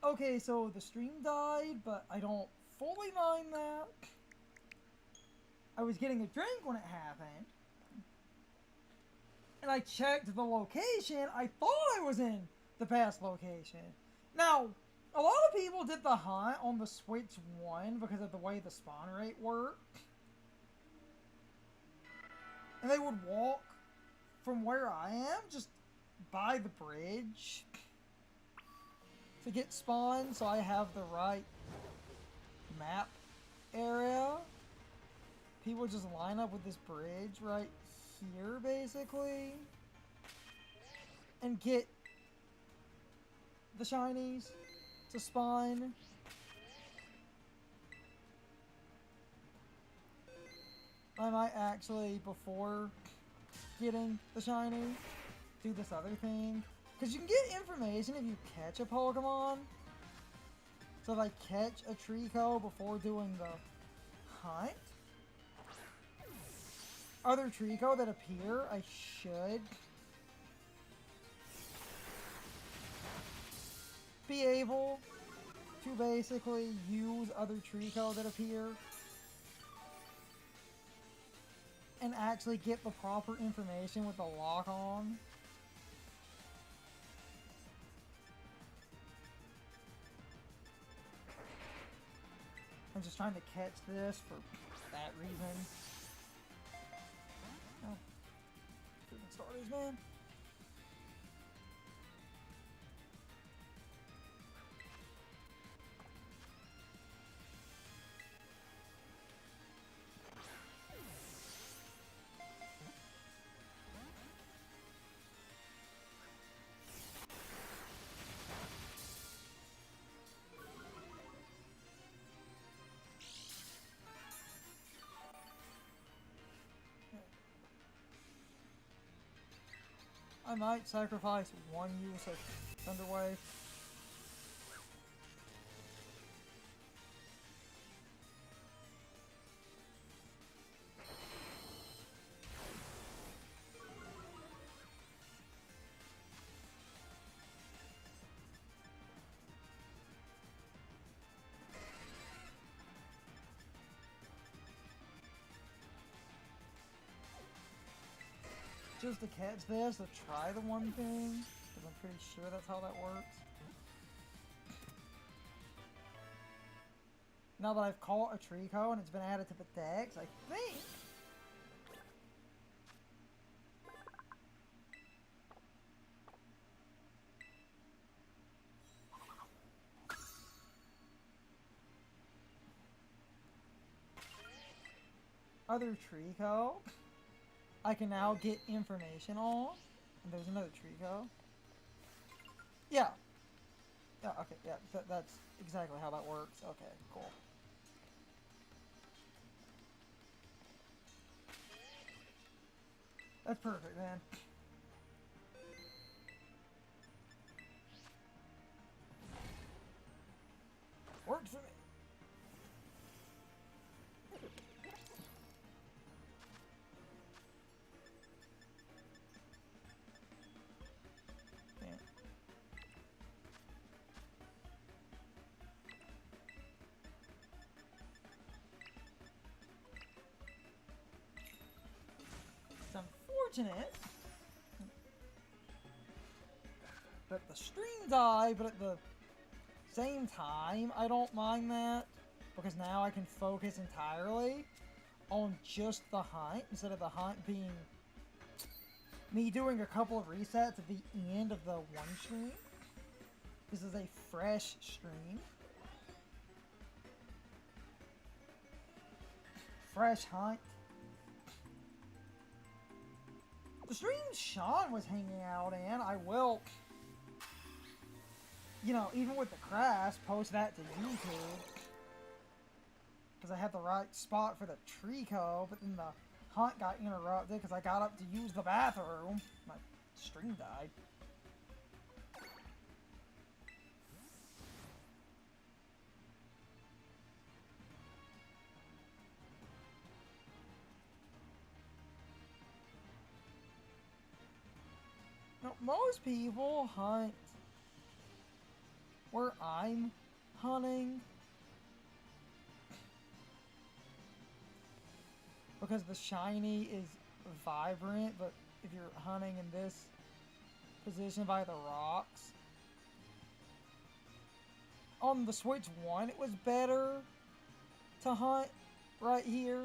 Okay, so the stream died, but I don't fully mind that. I was getting a drink when it happened. And I checked the location. I thought I was in the past location. Now, a lot of people did the hunt on the Switch 1 because of the way the spawn rate worked. And they would walk from where I am, just by the bridge, to get spawned, so I have the right map area. People just line up with this bridge right here, basically, and get the shinies to spawn. I might actually, before getting the shiny, do this other thing. Because you can get information if you catch a Pokemon. So if I catch a Treecko before doing the hunt, other Treecko that appear, I should be able to basically use other Treecko that appear and actually get the proper information with the lock on. I'm just trying to catch this for that reason. Oh, freaking starters, man. I might sacrifice one use of Thunder Wave. Just to catch this, to try the one thing, because I'm pretty sure that's how that works. Now that I've caught a Treecko and it's been added to the dex, I think other Treecko I can now get information on. And there's another Treecko. Yeah. Yeah, okay, yeah, that's exactly how that works. Okay, cool. That's perfect, man. Works for me. It's unfortunate that the stream died, but at the same time, I don't mind that, because now I can focus entirely on just the hunt, instead of the hunt being me doing a couple of resets at the end of the one stream. This is a fresh stream. Fresh hunt. The stream Sean was hanging out in, I will, you know, even with the crash, post that to YouTube. Because I had the right spot for the Treecko, but then the hunt got interrupted because I got up to use the bathroom. My stream died. Now, most people hunt where I'm hunting. Because the shiny is vibrant, but if you're hunting in this position by the rocks. On the Switch 1, it was better to hunt right here.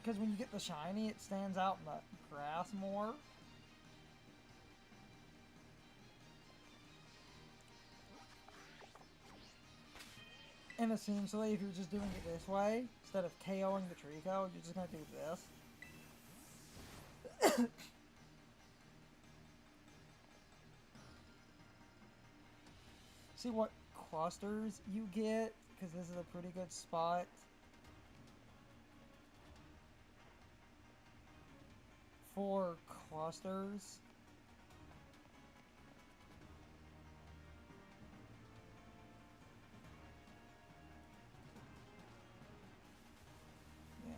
Because when you get the shiny, it stands out in the grass more. And essentially, if you're just doing it this way, instead of KOing the Treecko, you're just going to do this. See what clusters you get, because this is a pretty good spot for clusters. Yeah.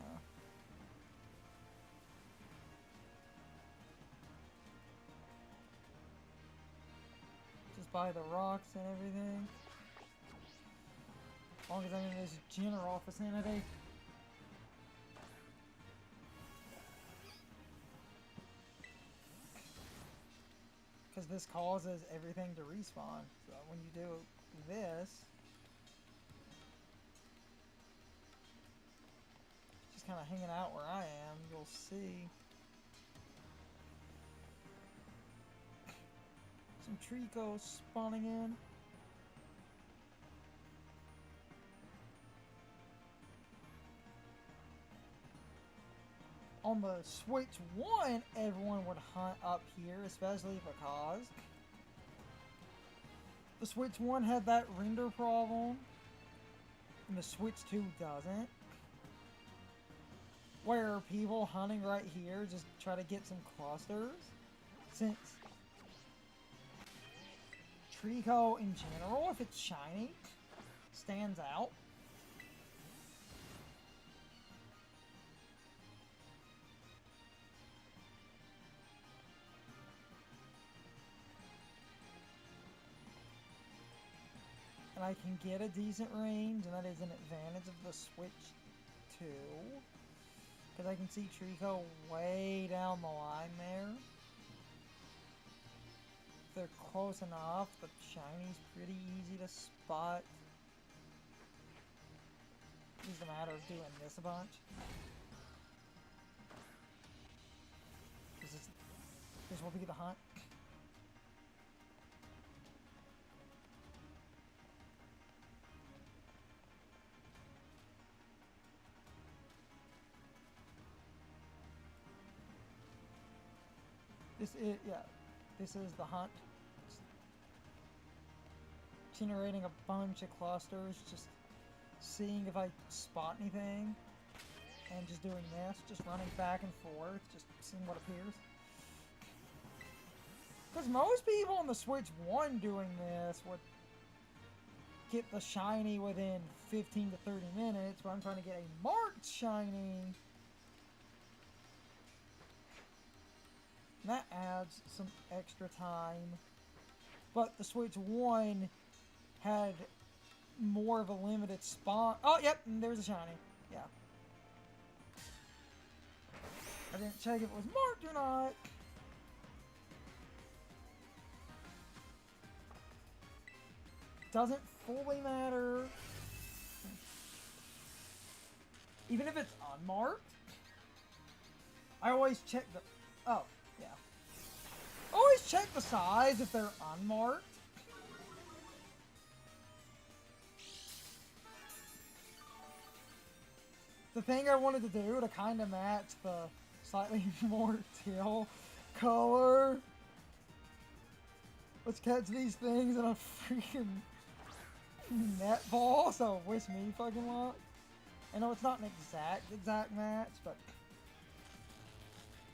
Just by the rocks and everything. As long as I'm in this general vicinity. Because this causes everything to respawn. So when you do this, just kind of hanging out where I am, you'll see some Treecko spawning in. On the Switch 1, everyone would hunt up here, especially because the Switch 1 had that render problem, and the Switch 2 doesn't. Where people hunting right here just try to get some clusters, since Treecko in general, if it's shiny, stands out. And I can get a decent range, and that is an advantage of the Switch 2. Because I can see Treecko way down the line there. If they're close enough, the shiny's pretty easy to spot. It's just a matter of doing this a bunch. This will be the hunt. This is the hunt. It's generating a bunch of clusters, just seeing if I spot anything, and just doing this, just running back and forth, just seeing what appears. Because most people on the Switch 1 doing this would get the shiny within 15 to 30 minutes, but I'm trying to get a marked shiny. And that adds some extra time. But the Switch 1 had more of a limited spawn. Oh, yep, there's a shiny. Yeah. I didn't check if it was marked or not. Doesn't fully matter. Even if it's unmarked. I always check the... Oh. Yeah. Always check the size if they're unmarked. The thing I wanted to do to kind of match the slightly more teal color. Let's catch these things in a freaking netball, so wish me fucking luck. I know it's not an exact match, but...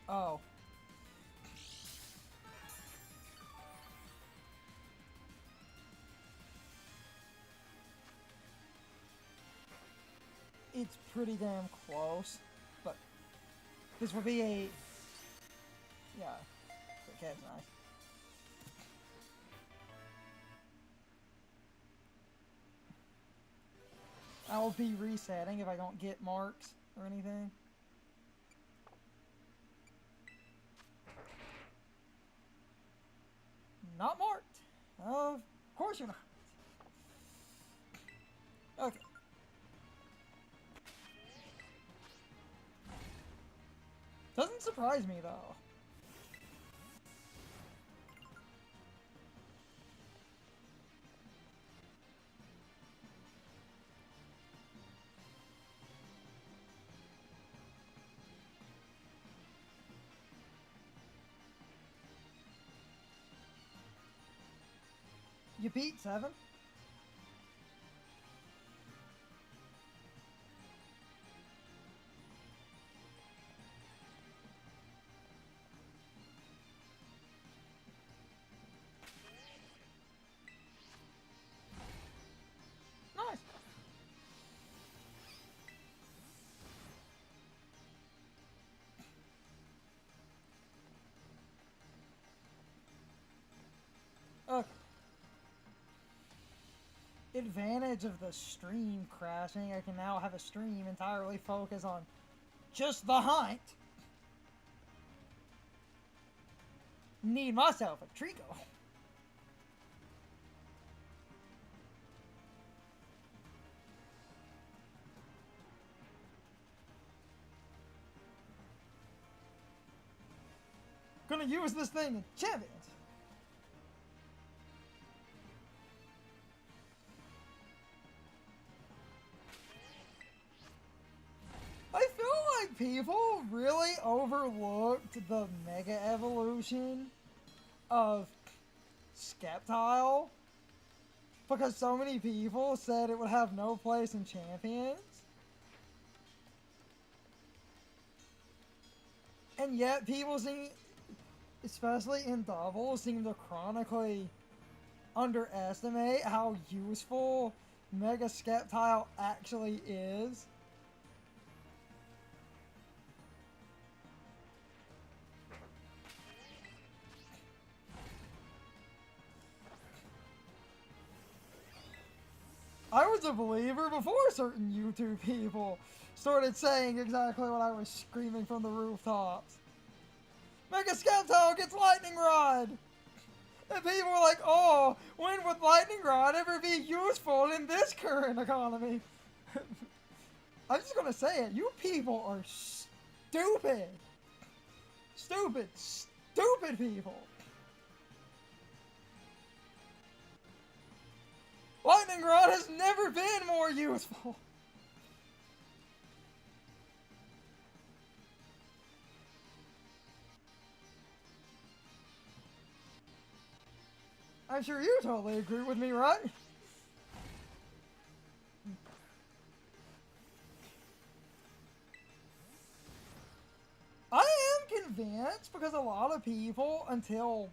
Oh. It's pretty damn close, but this will be a... Yeah, the cat's nice. I'll be resetting if I don't get marks or anything. Not marked. Of course you're not. Okay. Doesn't surprise me though. You beat 7? Nice. Okay. Advantage of the stream crashing, I can now have a stream entirely focus on just the hunt. Need myself a Treecko. Gonna use this thing in Champions. I feel like people really overlooked the Mega Evolution of Sceptile because so many people said it would have no place in Champions. And yet people seem, especially in doubles, seem to chronically underestimate how useful Mega Sceptile actually is. I was a believer before certain YouTube people started saying exactly what I was screaming from the rooftops. Mega Sceptile gets Lightning Rod! And people were like, oh, when would Lightning Rod ever be useful in this current economy? I'm just gonna say it, you people are stupid! Stupid, stupid people! Lightning Rod has never been more useful! I'm sure you totally agree with me, right? I am convinced because a lot of people until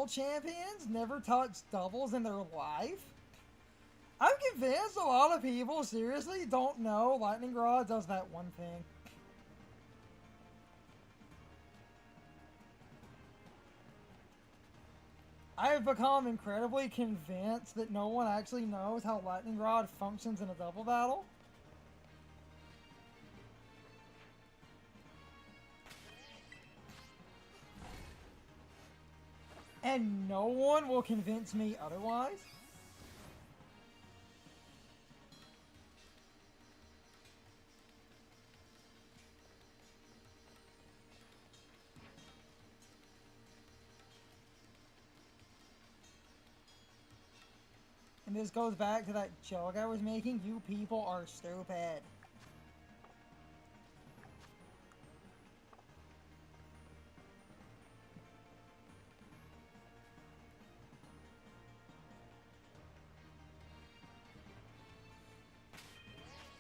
champions never touched doubles in their life. I'm convinced a lot of people seriously don't know Lightning Rod does that one thing. I have become incredibly convinced that no one actually knows how Lightning Rod functions in a double battle. And no one will convince me otherwise. And this goes back to that joke I was making. You people are stupid.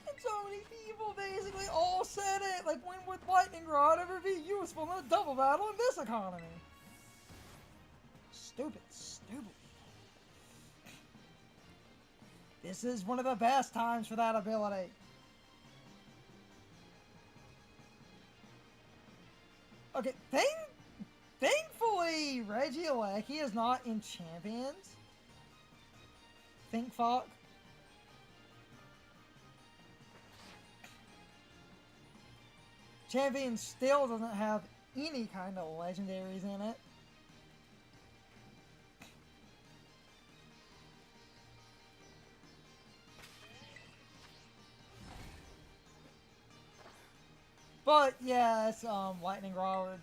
And so many people basically all said it. Like, when would Lightning Rod ever be useful in a double battle in this economy? Stupid, stupid. This is one of the best times for that ability. Okay, thankfully, Regieleki is not in Champions. think fuck. Champion still doesn't have any kind of legendaries in it. But yes, Lightning Rod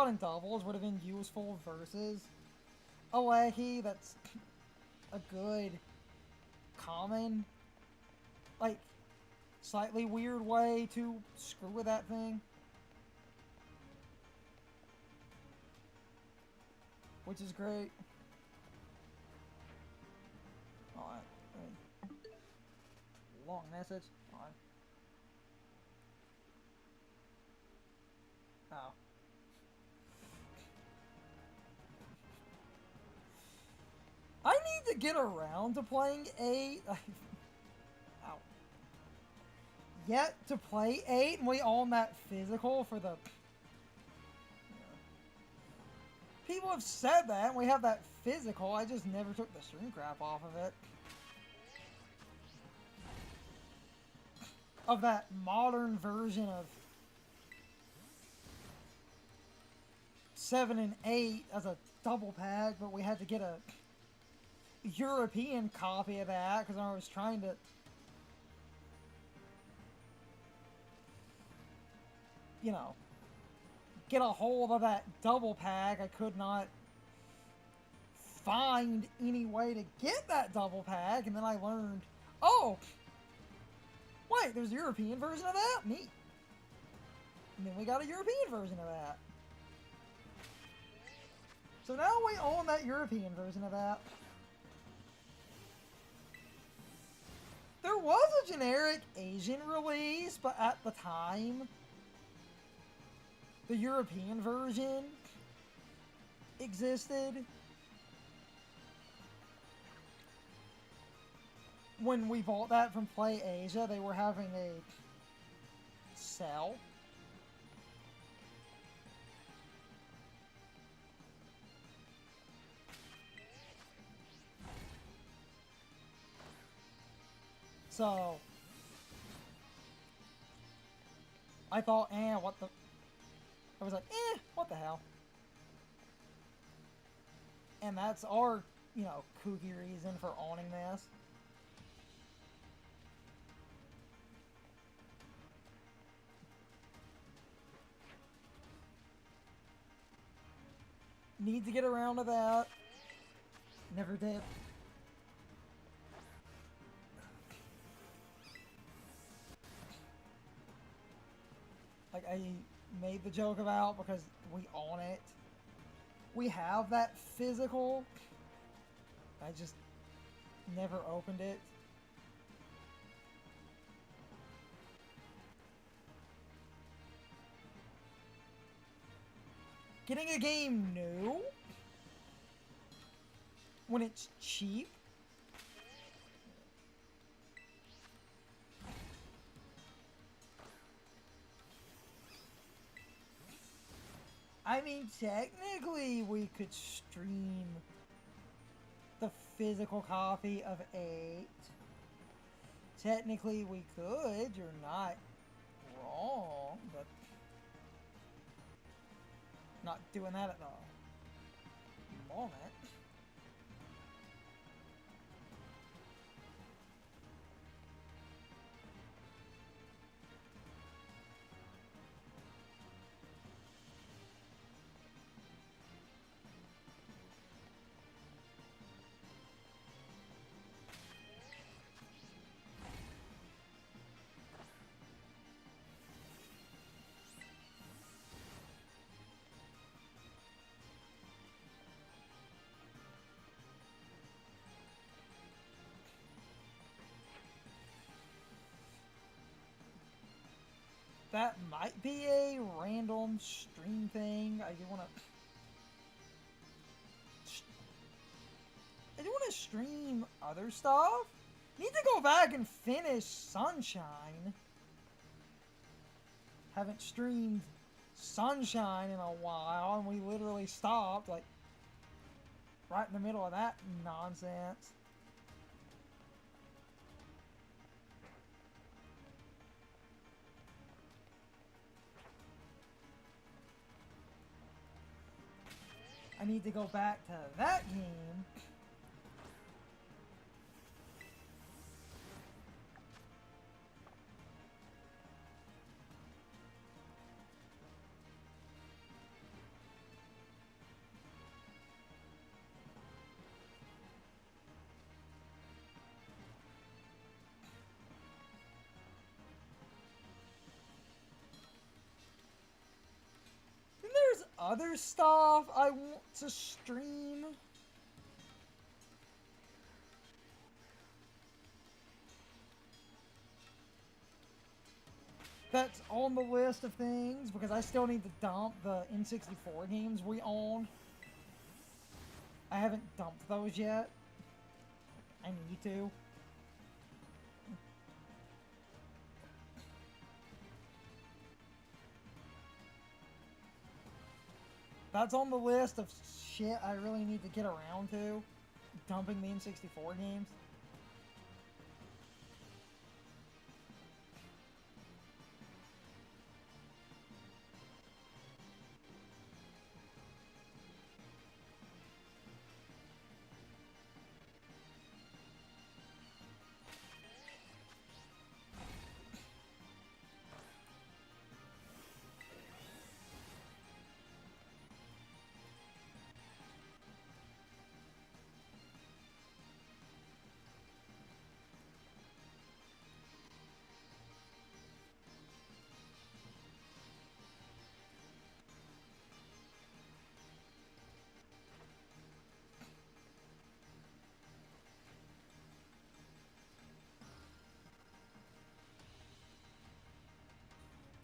and doubles would have been useful versus a Lecky that's a good common, like, slightly weird way to screw with that thing. Which is great. Alright. Long message. Alright. Oh. I need to get around to playing 8. Ow. Yet to play 8, and we own that physical for the... People have said that, and we have that physical. I just never took the stream crap off of it. Of that modern version of 7 and 8 as a double pack, but we had to get a European copy of that because I was trying to, you know, get a hold of that double pack. I could not find any way to get that double pack, and then I learned, oh, wait, there's a European version of that? Neat. And then we got a European version of that. So now we own that European version of that. There was a generic Asian release, but at the time, the European version existed. When we bought that from Play Asia, they were having a sale. So, I thought, what the... I was like, what the hell? And that's our, you know, kooky reason for owning this. Need to get around to that. Never did. Like, I made the joke about because we own it. We have that physical. I just never opened it. Getting a game new when it's cheap. I mean, technically we could stream the physical copy of 8. Technically we could, you're not wrong, but not doing that at the moment. That might be a random stream thing. I do want to stream other stuff. Need to go back and finish Sunshine. Haven't streamed Sunshine in a while, and we literally stopped, like, right in the middle of that nonsense. I need to go back to that game. And there's other stuff I want to stream. That's on the list of things, because I still need to dump the N64 games we own. I haven't dumped those yet. I need to. That's on the list of shit I really need to get around to. Dumping the N64 games.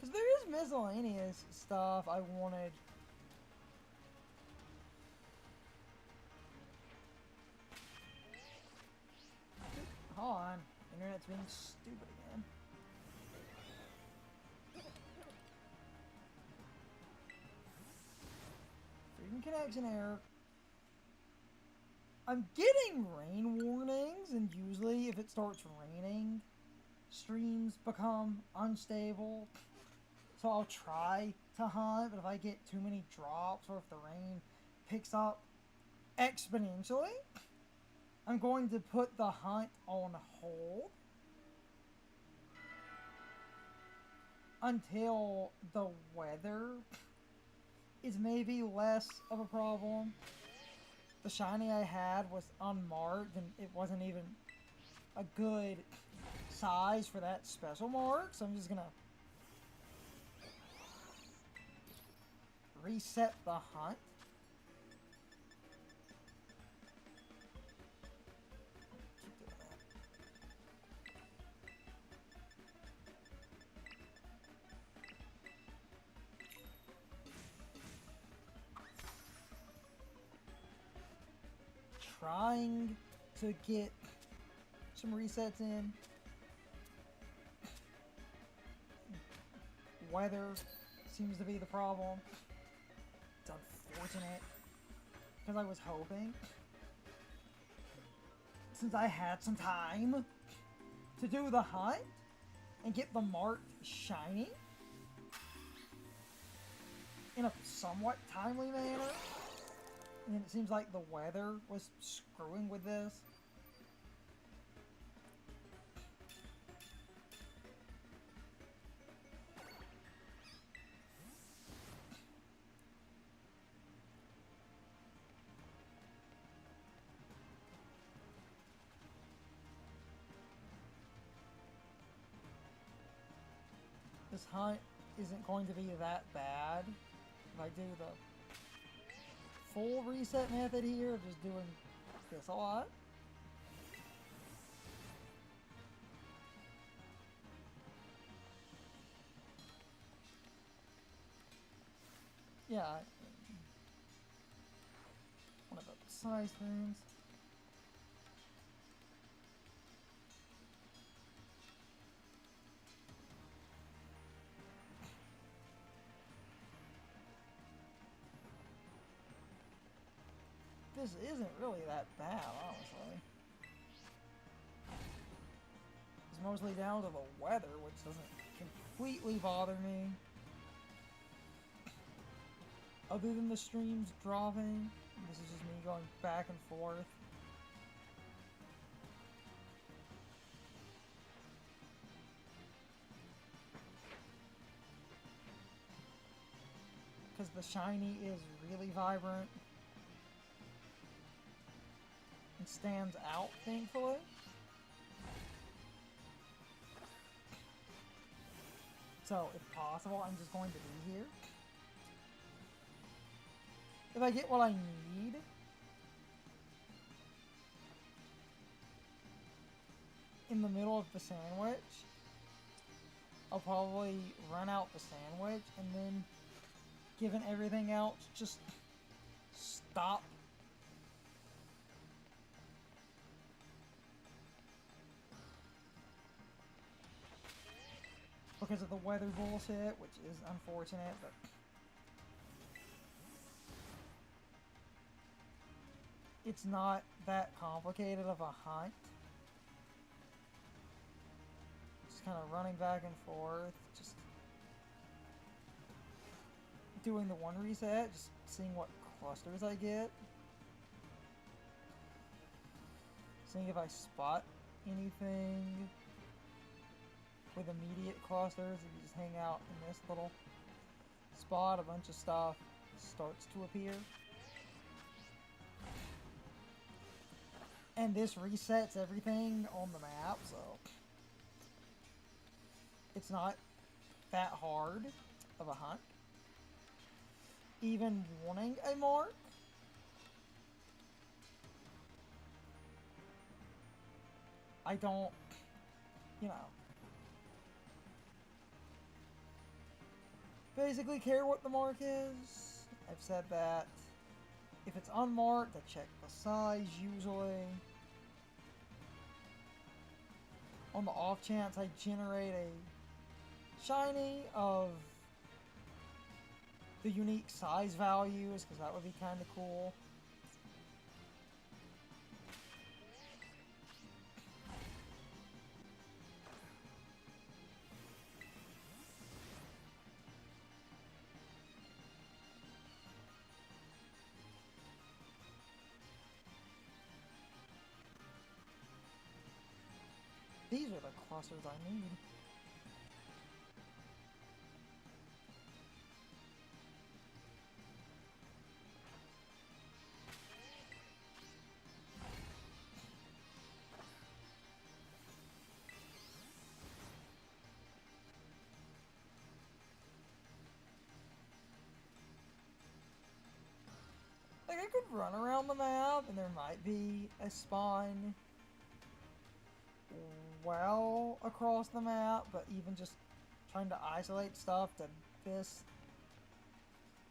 Because there is miscellaneous stuff I wanted. Hold on. Internet's being stupid again. Freaking connection error. I'm getting rain warnings, and usually if it starts raining, streams become unstable. So I'll try to hunt, but if I get too many drops or if the rain picks up exponentially, I'm going to put the hunt on hold until the weather is maybe less of a problem. The shiny I had was unmarked, and it wasn't even a good size for that special mark, so I'm just gonna reset the hunt. Trying to get some resets in. Weather seems to be the problem. It's unfortunate, because I was hoping, since I had some time to do the hunt and get the marked shiny in a somewhat timely manner, and it seems like the weather was screwing with this. This hunt isn't going to be that bad if I do the full reset method here of just doing this a lot. Yeah, one of the size things. This isn't really that bad, honestly. It's mostly down to the weather, which doesn't completely bother me. Other than the streams dropping, this is just me going back and forth. Because the shiny is really vibrant and stands out, thankfully. So, if possible, I'm just going to be here. If I get what I need, in the middle of the sandwich, I'll probably run out the sandwich, and then, given everything else, just stop. Because of the weather bullshit, which is unfortunate, but it's not that complicated of a hunt. Just kind of running back and forth, just doing the one reset, just seeing what clusters I get. Seeing if I spot anything with immediate clusters. If you just hang out in this little spot, a bunch of stuff starts to appear. And this resets everything on the map, so it's not that hard of a hunt. Even wanting a mark, I don't, you know, basically care what the mark is. I've said that. If it's unmarked, I check the size usually. On the off chance I generate a shiny of the unique size values, because that would be kind of cool. These are the clusters I need. Like, I could run around the map and there might be a spawn well across the map, but even just trying to isolate stuff to this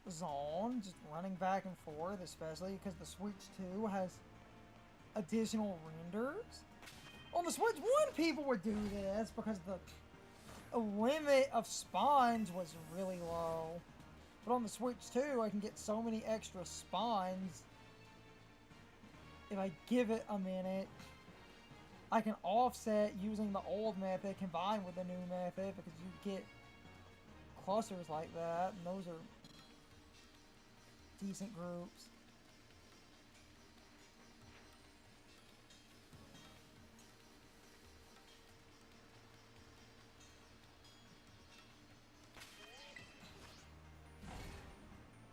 zone, just running back and forth, especially because the Switch 2 has additional renders. On the Switch 1, people would do this because the limit of spawns was really low. But on the Switch 2, I can get so many extra spawns if I give it a minute. I can offset using the old method combined with the new method, because you get clusters like that, and those are decent groups.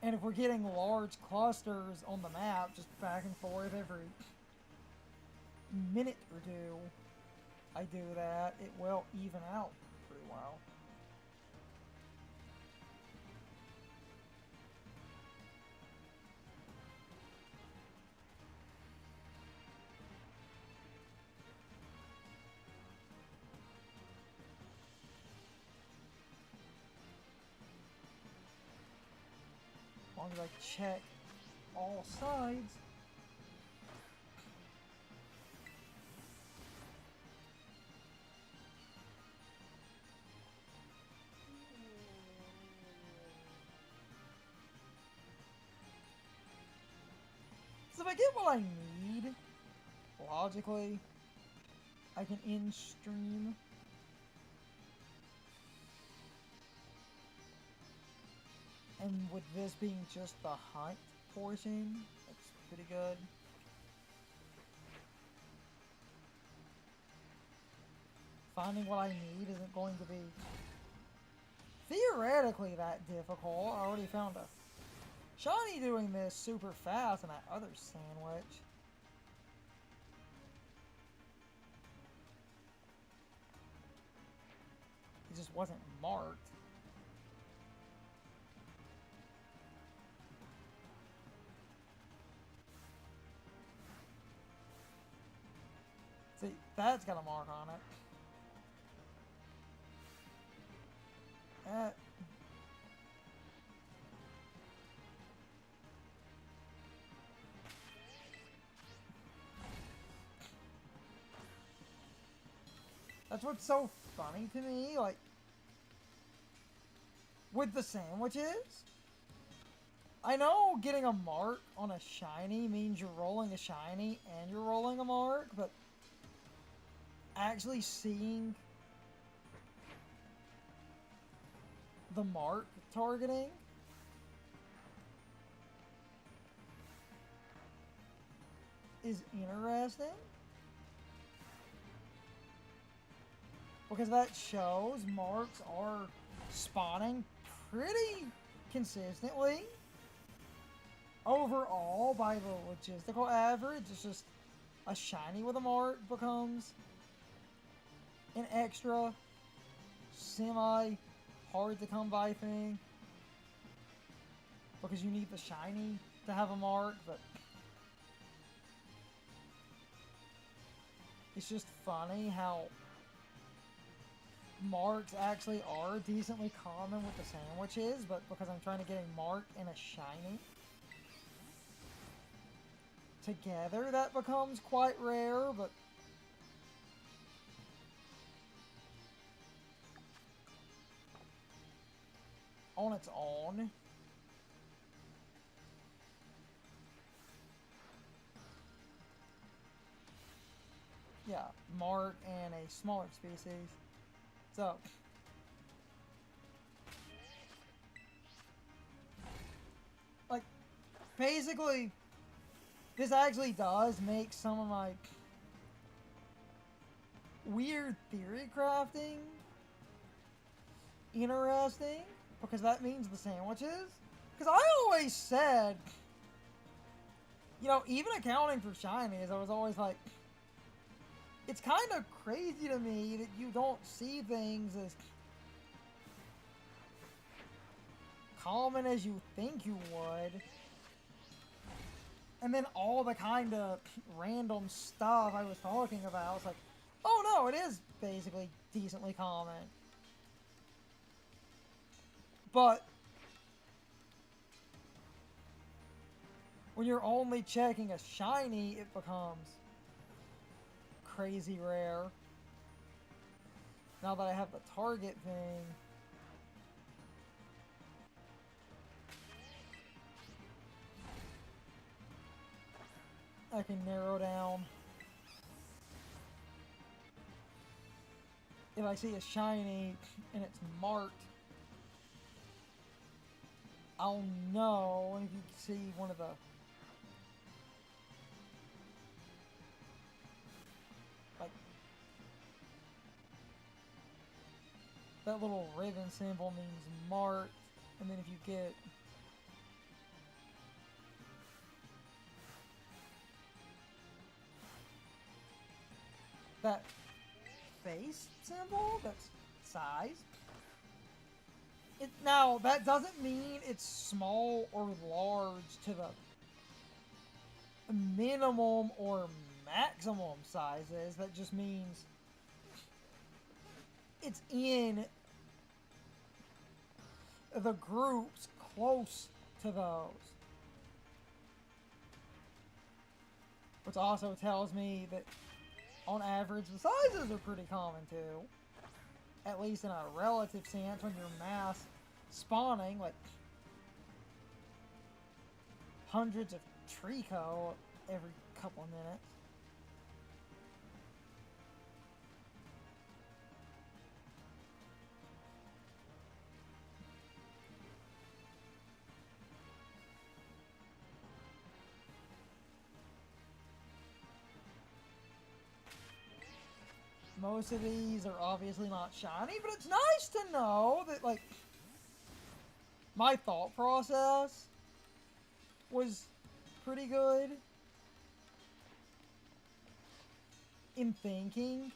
And if we're getting large clusters on the map, just back and forth every minute or two, I do that, it will even out pretty well. As long as I check all sides. So if I get what I need, logically, I can end stream. And with this being just the hunt portion, that's pretty good. Finding what I need isn't going to be theoretically that difficult. I already found a shiny doing this super fast in that other sandwich. It just wasn't marked. See, that's got a mark on it. That's what's so funny to me, like, with the sandwiches. I know getting a mark on a shiny means you're rolling a shiny and you're rolling a mark, but actually seeing the mark targeting is interesting. Because that shows marks are spawning pretty consistently. Overall, by the logistical average, it's just a shiny with a mark becomes an extra semi hard to come by thing. Because you need the shiny to have a mark, but it's just funny how marks actually are decently common with the sandwiches, but because I'm trying to get a mark and a shiny together, that becomes quite rare, but on its own, yeah, mark and a smaller species. So, like, basically, this actually does make some of my weird theory crafting interesting, because that means the sandwiches. Because I always said, you know, even accounting for shinies, I was always like, it's kind of crazy to me that you don't see things as common as you think you would. And then all the kind of random stuff I was talking about, it's like, oh no, it is basically decently common. But when you're only checking a shiny, it becomes crazy rare. Now that I have the target thing, I can narrow down. If I see a shiny and it's marked, I'll know. And if you see one of the that little ribbon symbol means marked, and then if you get that face symbol, that's size. Now, that doesn't mean it's small or large to the minimum or maximum sizes. That just means it's in the groups close to those. Which also tells me that on average the sizes are pretty common too. At least in a relative sense when you're mass spawning like hundreds of Treecko every couple of minutes. most of these are obviously not shiny, but it's nice to know that, like, my thought process was pretty good in thinking.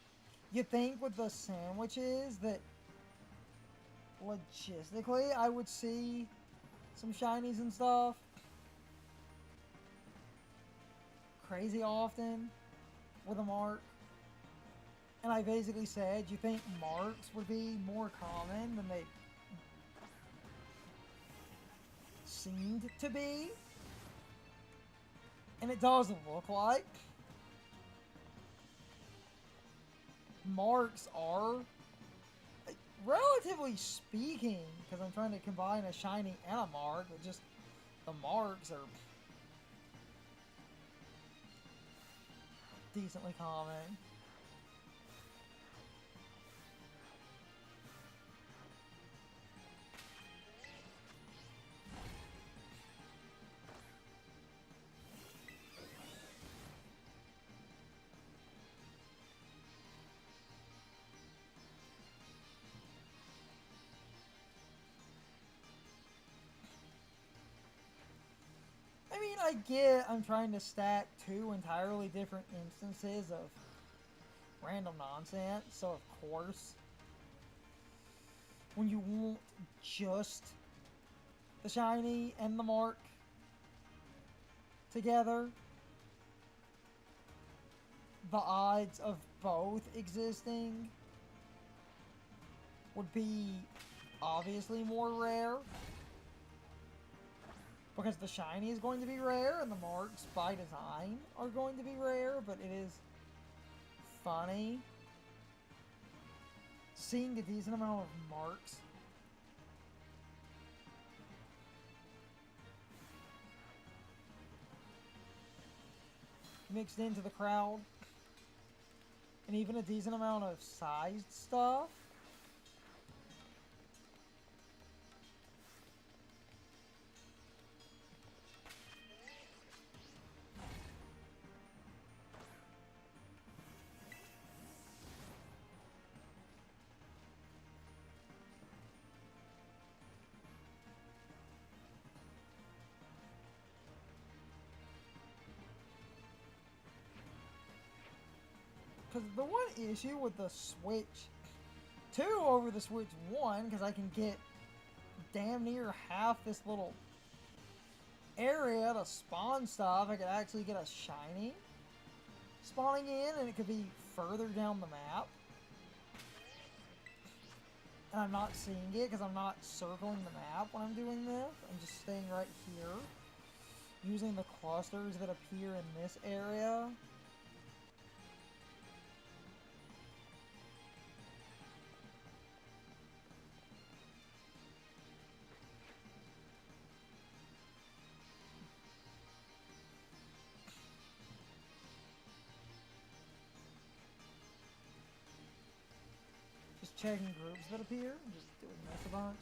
You think with the sandwiches that logistically I would see some shinies and stuff crazy often with a mark. And I basically said, you think marks would be more common than they seemed to be? And it does look like marks are, like, relatively speaking, because I'm trying to combine a shiny and a mark, but just the marks are decently common. I mean, I get I'm trying to stack two entirely different instances of random nonsense, so of course, when you want just the shiny and the mark together, the odds of both existing would be obviously more rare. Because the shiny is going to be rare, and the marks, by design, are going to be rare, but it is funny seeing a decent amount of marks mixed into the crowd, and even a decent amount of sized stuff. Because the one issue with the Switch 2 over the Switch 1, because I can get damn near half this little area to spawn stuff, I could actually get a shiny spawning in, and it could be further down the map. And I'm not seeing it because I'm not circling the map when I'm doing this. I'm just staying right here, using the clusters that appear in this area. Just checking groups that appear, just doing this a bunch.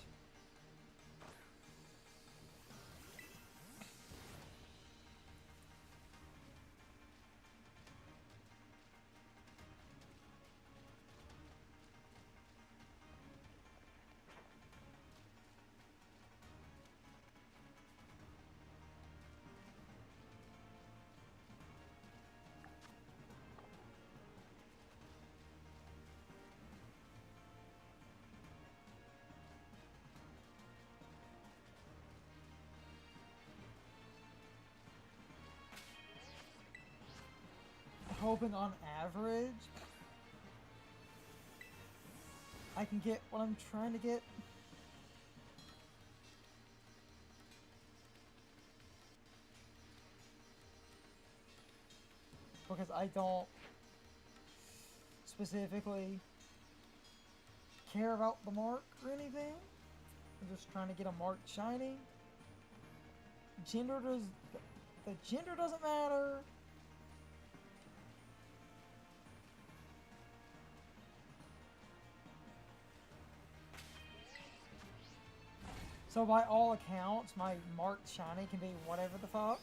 Hoping on average I can get what I'm trying to get. Because I don't specifically care about the mark or anything. I'm just trying to get a marked shiny. The gender doesn't matter. So by all accounts, my marked shiny can be whatever the fuck.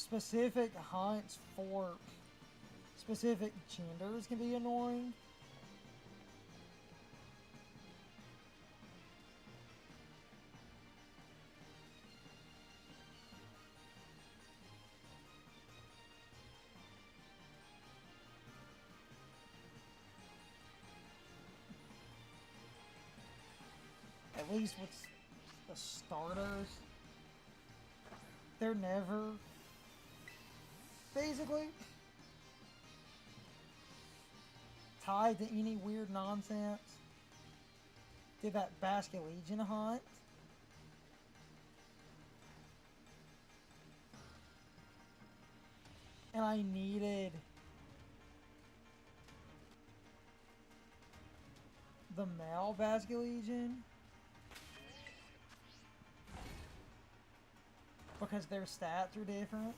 specific hunts for specific genders can be annoying. At least with the starters, they're never, basically, tied to any weird nonsense. Did that Basket Legion hunt. And I needed the male Basket Legion because their stats are different.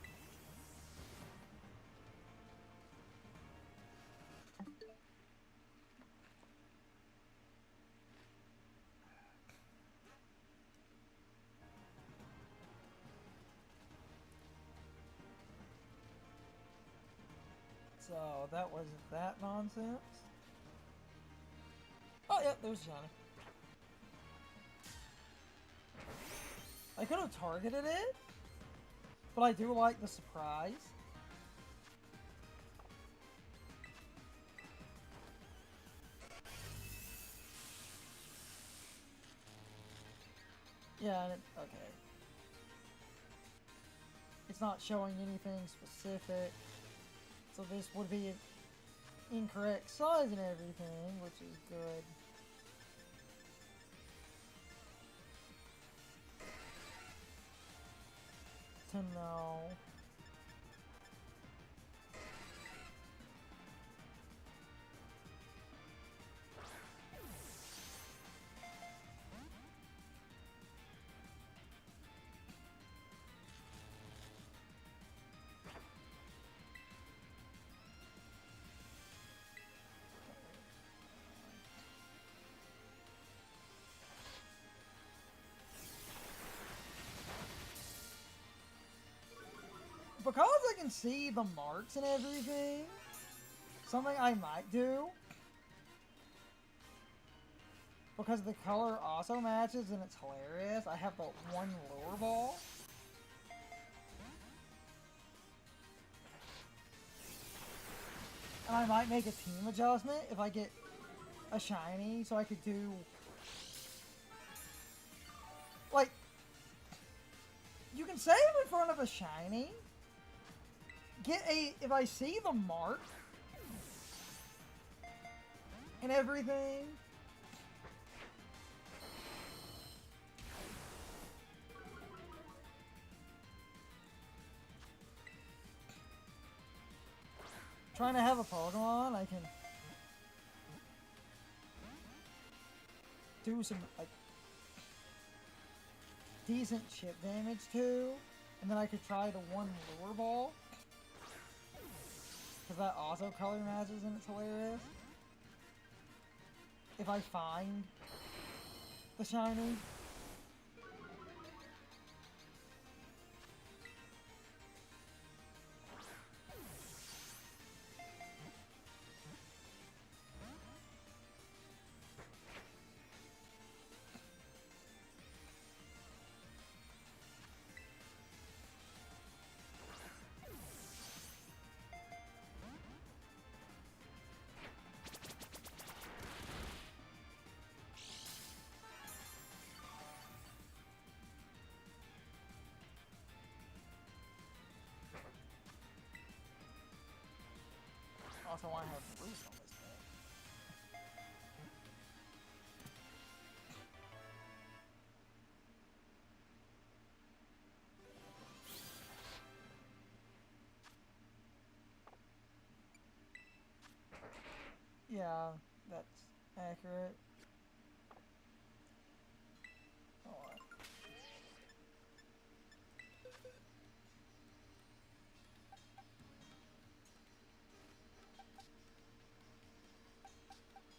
So that was that nonsense. Oh, yep, there's Johnny. I could have targeted it, but I do like the surprise. Yeah, and okay. It's not showing anything specific, so this would be an incorrect size and everything, which is good. To know. Because I can see the marks and everything, something I might do, because the color also matches and it's hilarious, I have the one lure ball. And I might make a team adjustment if I get a shiny, so I could do, like, you can save in front of a shiny. If I see the mark and everything, trying to have a Pokemon I can do some like decent chip damage to, and then I could try the one lure ball. Because that also color matches and it's hilarious. If I find the shiny. Also want to have Bruce on this thing. Yeah, that's accurate. Alright.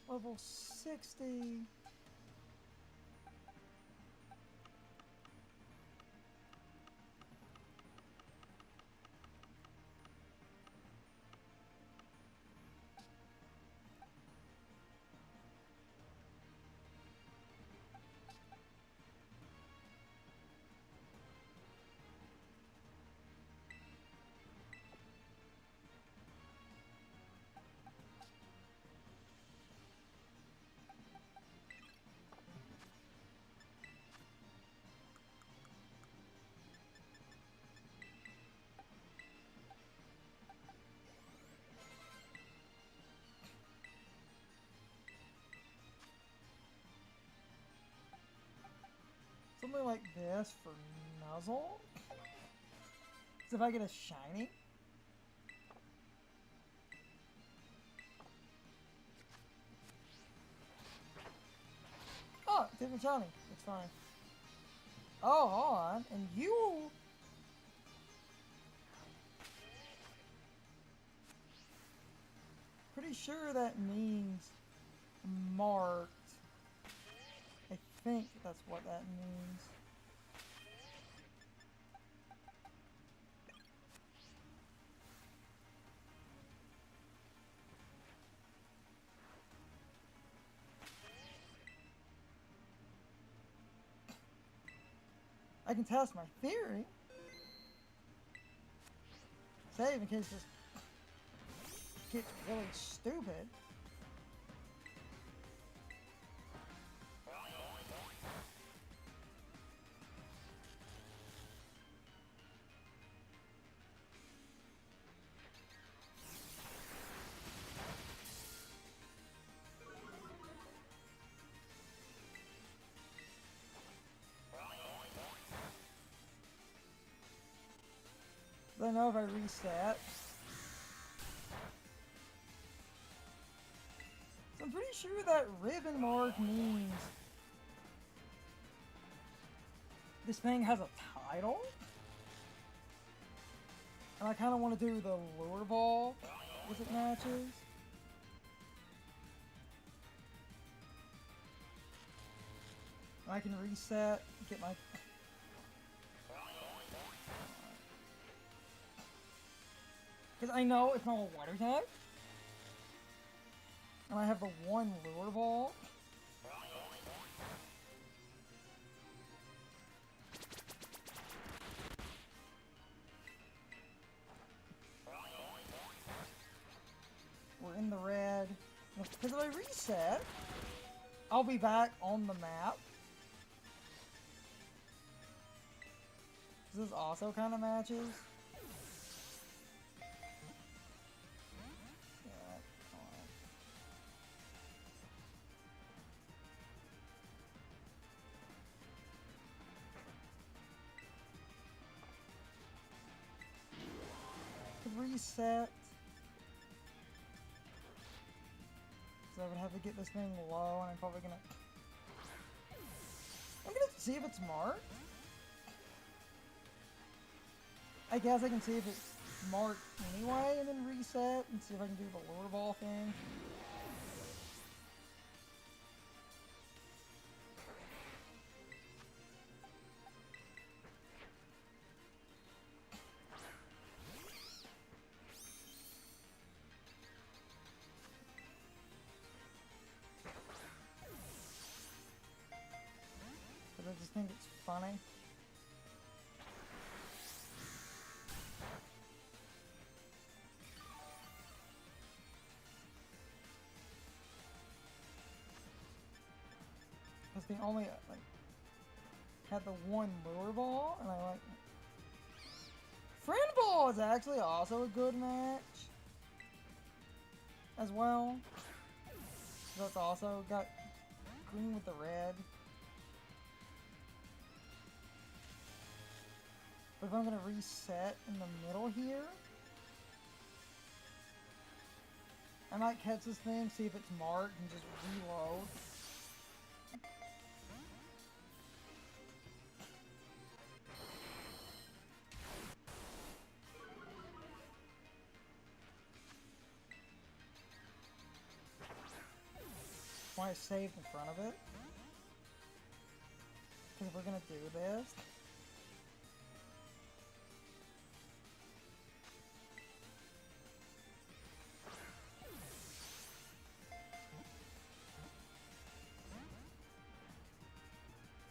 Level 60. like this for Nuzzle. So if I get a shiny. Oh, different shiny. It's fine. Oh, hold on. And you... Pretty sure that means marked. I think that's what that means. I can test my theory. Save in case this gets really stupid. I know if I reset. So I'm pretty sure that ribbon mark means this thing has a title. And I kind of want to do the lure ball if it matches. And I can reset, get my... Because I know it's not a water type. And I have the one lure ball. We're in the red. Because if I reset, I'll be back on the map. This also kind of matches. Reset. So I would have to get this thing low, and I'm probably gonna... I'm gonna see if it's marked. I guess I can see if it's marked anyway, and then reset, and see if I can do the lure ball thing. I just think it's funny. That's the only, like, had the one lure ball, and I like... Friend ball is actually also a good match. As well. So it's also got green with the red. But if I'm going to reset in the middle here, I might catch this thing, see if it's marked, and just reload. Why I saved in front of it. Because if we're going to do this...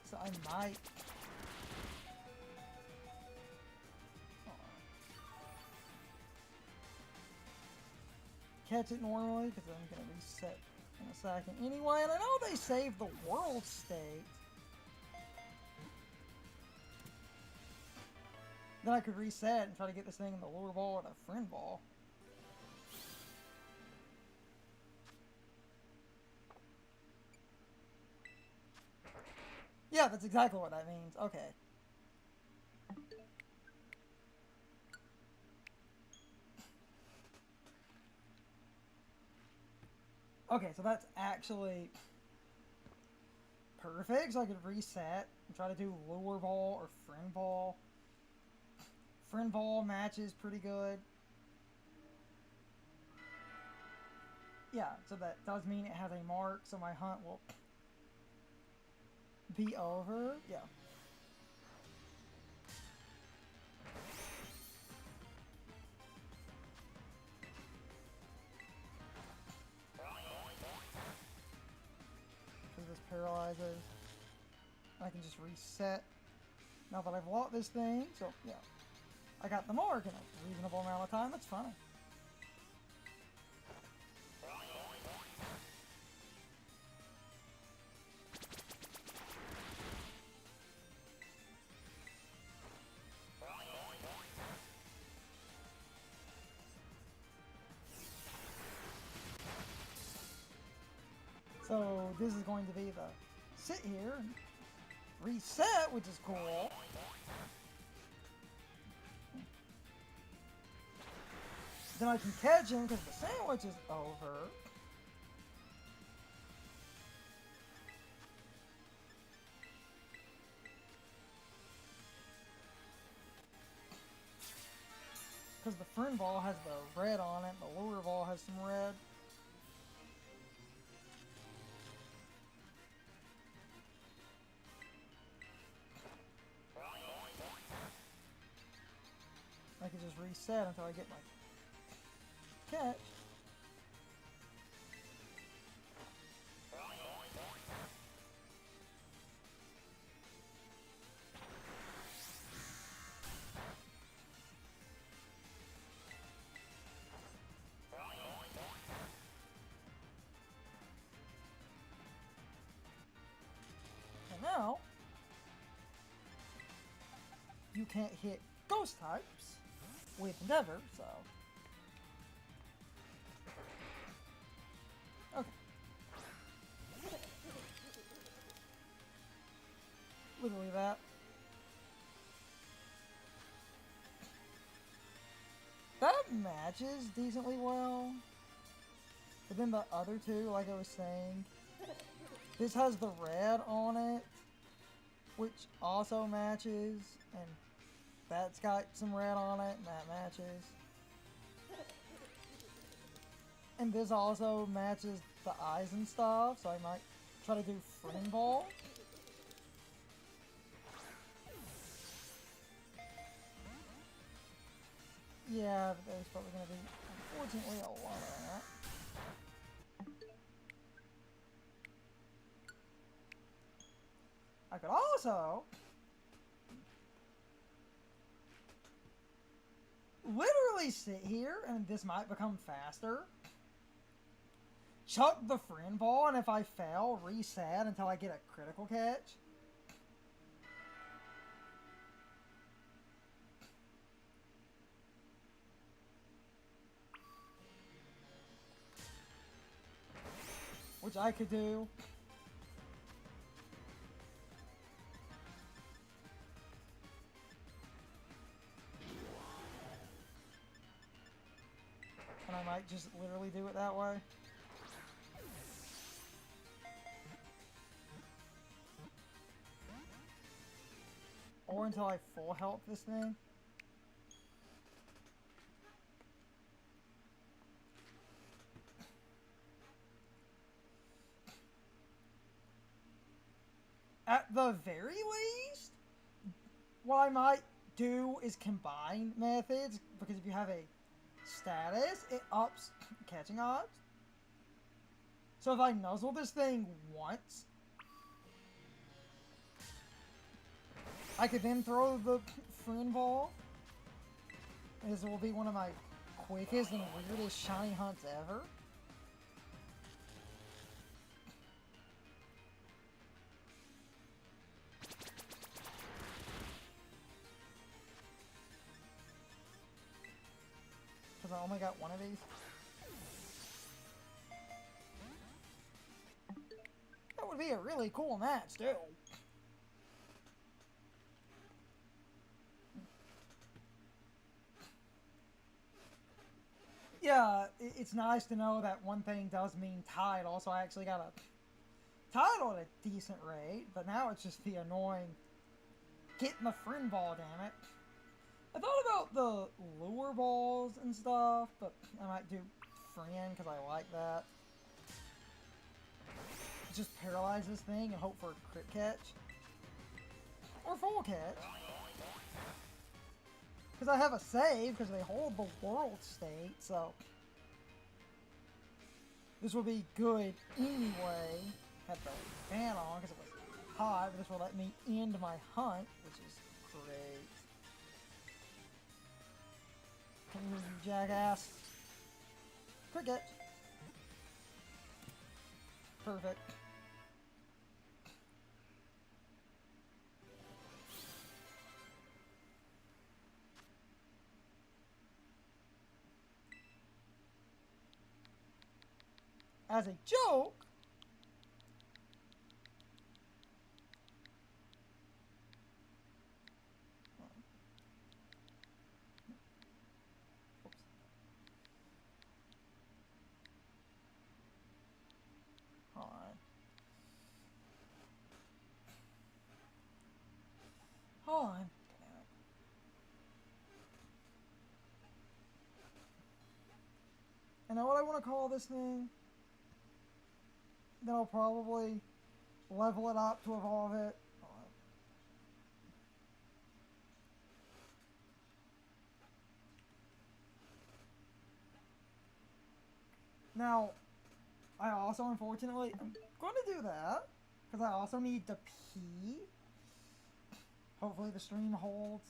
So I might... catch it normally, because I'm going to reset in a second anyway. And I know they saved the world state. Then I could reset and try to get this thing in the lure ball or the friend ball. Yeah, that's exactly what that means. Okay. Okay, so that's actually perfect. So I could reset and try to do Lure Ball or Friend Ball. Friend Ball matches pretty good. Yeah, so that does mean it has a mark, so my hunt will be over. Yeah. Because this paralyzes. I can just reset now that I've locked this thing. So, yeah. I got the mark in a reasonable amount of time. That's funny. So this is going to be the sit here and reset, which is cool. Then I can catch him because the sandwich is over. Because the friend ball has the red on it, the lure ball has some red. I can just reset until I get my catch. And now, you can't hit ghost types with Endeavor, so... Okay. Literally that. That matches decently well. But then the other two, like I was saying, this has the red on it, which also matches, and that's got some red on it, and that matches. And this also matches the eyes and stuff, so I might try to do Friend Ball. Yeah, but there's probably going to be, unfortunately, a lot of that. I could also literally sit here, and this might become faster. Chuck the friend ball, and if I fail, reset until I get a critical catch. Which I could do. And I might just literally do it that way. Or until I full health this thing. At the very least, what I might do is combine methods, because if you have a status, it ups catching odds. So if I nuzzle this thing once, I could then throw the friend ball. This will be one of my quickest and weirdest shiny hunts ever. Because I only got one of these. That would be a really cool match, too. yeah, it's nice to know that one thing does mean title, so I actually got a title at a decent rate, but now it's just the annoying getting the friend ball, damn it. I thought about the lure balls and stuff, but I might do friend because I like that. Just paralyze this thing and hope for a crit catch. Or full catch. Because I have a save, because they hold the world state, so... This will be good anyway. Had the fan on because it was hot, but this will let me end my hunt, which is great. Come here, you jackass. Cricket. Perfect. As a joke, hold on. Hold on. I know what I want to call this thing. Then I'll probably level it up to evolve it. Now, I also, unfortunately, I'm going to do that, because I also need to pee. Hopefully the stream holds.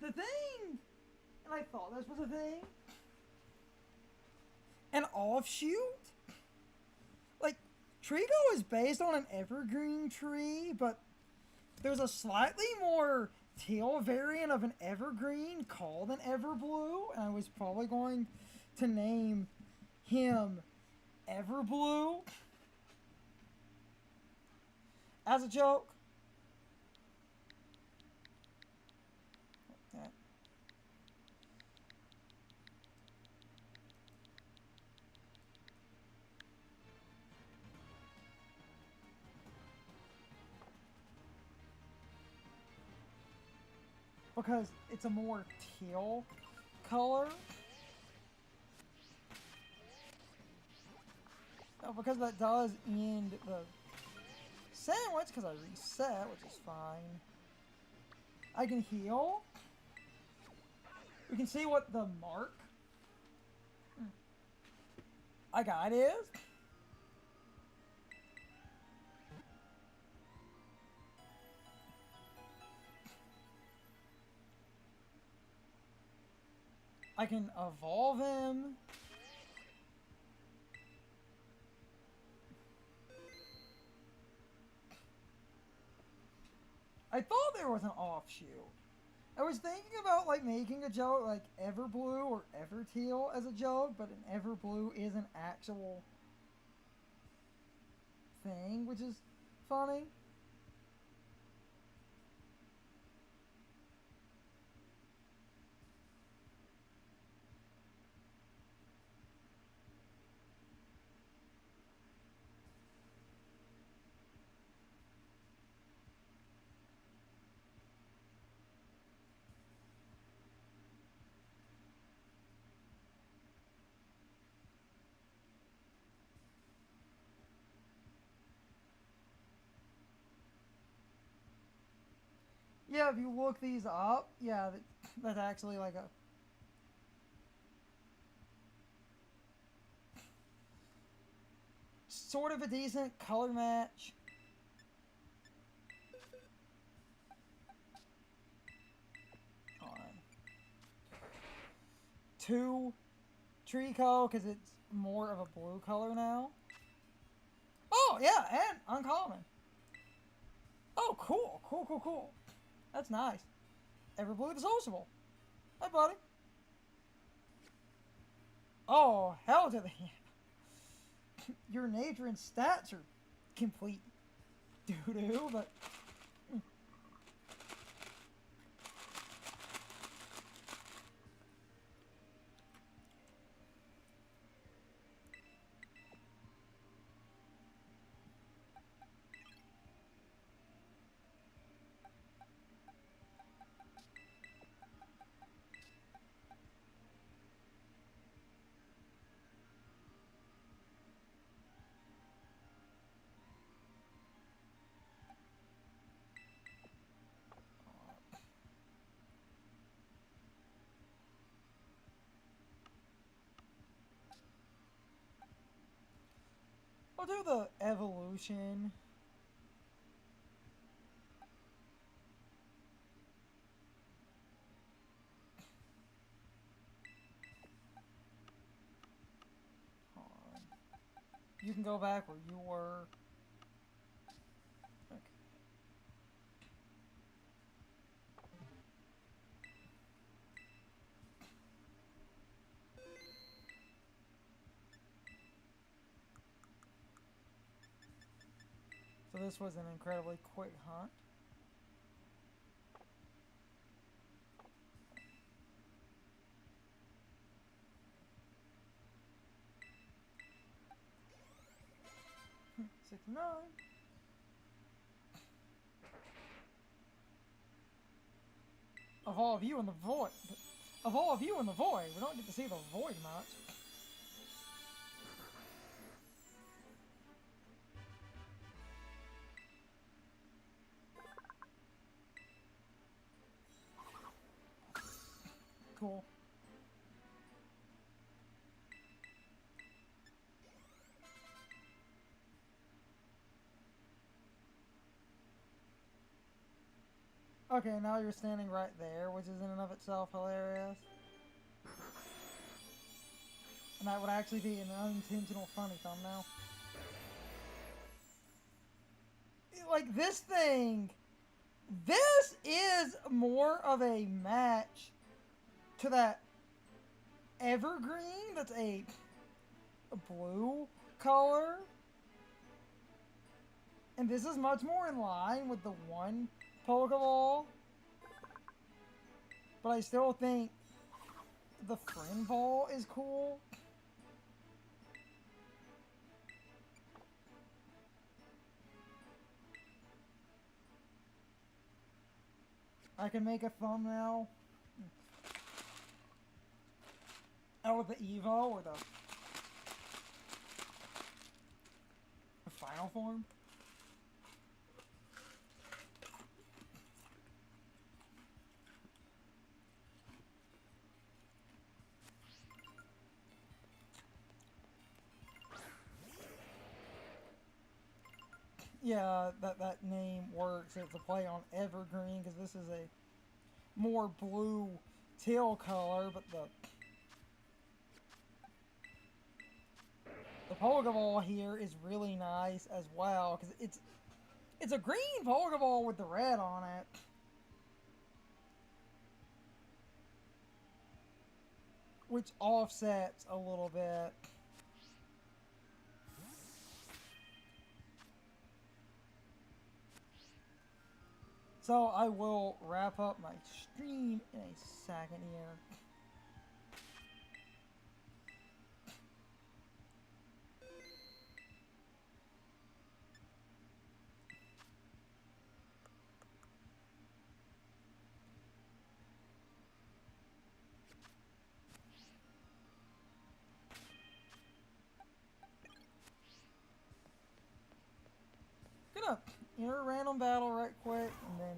the thing! And I thought this was a thing. An offshoot? Like, Treecko is based on an evergreen tree, but there's a slightly more teal variant of an evergreen called an everblue, and I was probably going to name him Everblue as a joke. Okay. Because it's a more teal color. Oh, because that does end the sandwich, because I reset, which is fine. I can heal. We can see what the mark I got is. I can evolve him. I thought there was an offshoot. I was thinking about like making a joke like Everblue or Everteal as a joke, but an Everblue is an actual thing, which is funny. Yeah, if you look these up, yeah, that's actually like a sort of a decent color match. To Treecko, because it's more of a blue color now. Oh, yeah, and uncommon. Oh, cool, cool, cool, cool. That's nice. Everblue the Sociable. Hi, buddy. Oh, hell to the... Your nature and stats are complete doo-doo, but... I'll do the evolution. You can go back where you were. Okay. So this was an incredibly quick hunt. $69. Of all of you in the void. Of all of you in the void. We don't get to see the void much. Cool. Okay, now you're standing right there, which is in and of itself hilarious. And that would actually be an unintentional funny thumbnail. Like, this thing... This is more of a match to that evergreen that's a blue color. And this is much more in line with the one Pokeball. But I still think the friend ball is cool. I can make a thumbnail out of the Evo or the final form. Yeah, that name works. It's a play on evergreen because this is a more blue teal color, but the Pokeball here is really nice as well because it's a green Pokeball with the red on it. Which offsets a little bit. So I will wrap up my stream in a second here. Gonna enter a random battle right quick and then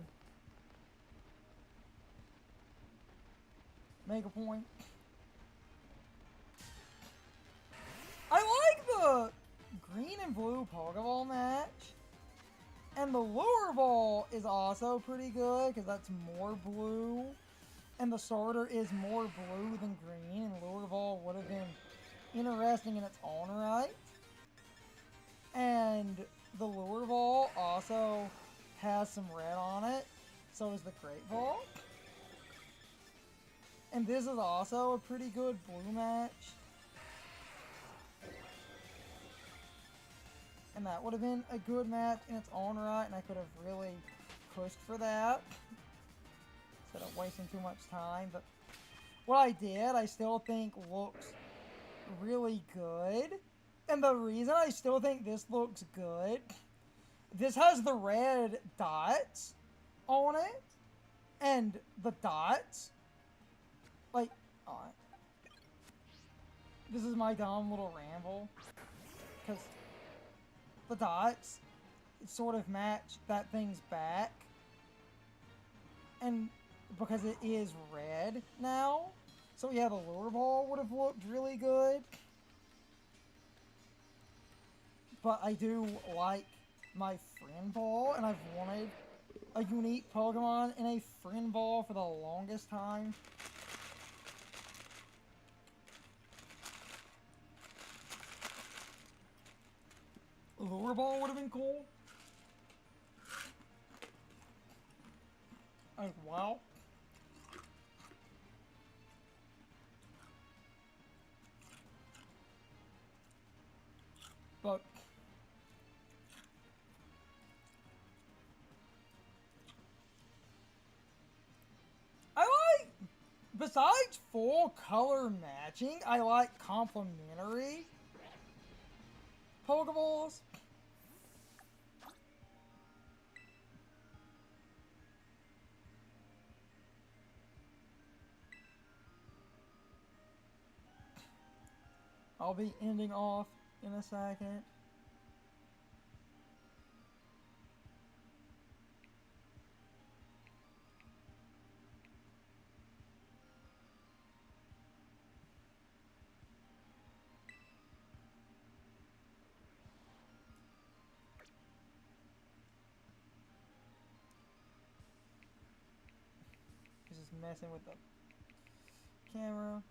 make a point. I like the green and blue Pokeball match. And the Lure Ball is also pretty good because that's more blue. And the starter is more blue than green. And Lure Ball would have been interesting in its own right. And the Lure Ball also has some red on it. So is the Great Ball. And this is also a pretty good blue match. And that would have been a good match in its own right, and I could have really pushed for that instead of wasting too much time. But what I did, I still think looks really good. And the reason I still think this looks good, this has the red dots on it, and the dots, like, this is my dumb little ramble, because the dots sort of match that thing's back, and because it is red now, so yeah, the Lure Ball would have looked really good, but I do like my friend ball, and I've wanted a unique Pokemon in a friend ball for the longest time. Lure Ball would have been cool. As well. But I like, besides full color matching, I like complementary Pokeballs. I'll be ending off in a second. just messing with the camera.